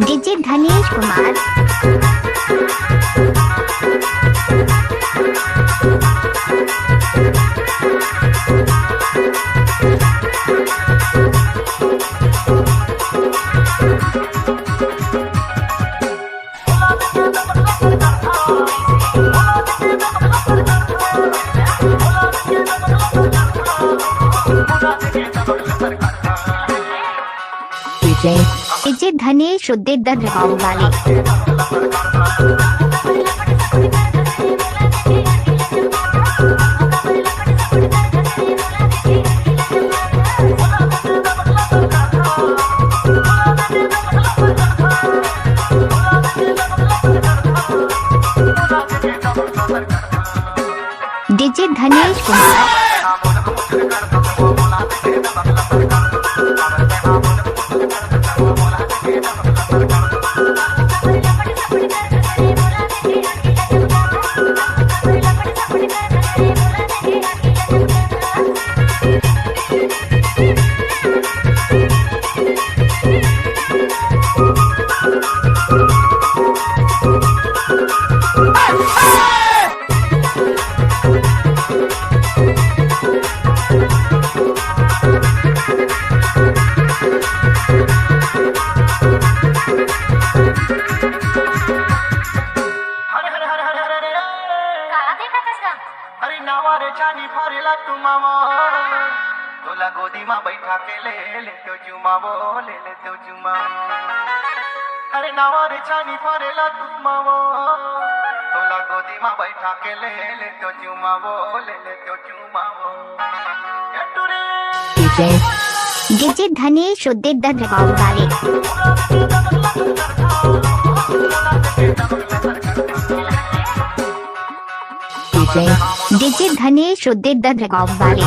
DJ धनेश Kumar. DJ धनेश उद्देदर राव वाले। DJ धनेश कुमार। अरे नावारे छानी फारेला तुमावो तोला गोदी में बैठा के ले तो चुमावो ले तो चुमावो। अरे नावारे छानी फारेला तुमावो तोला गोदी में बैठा के ले तो चुमावो ले तो चुमावो। डीजे धनेश उद्देदर राव वाले। डीजे धनेश उद्देदर राव वाले।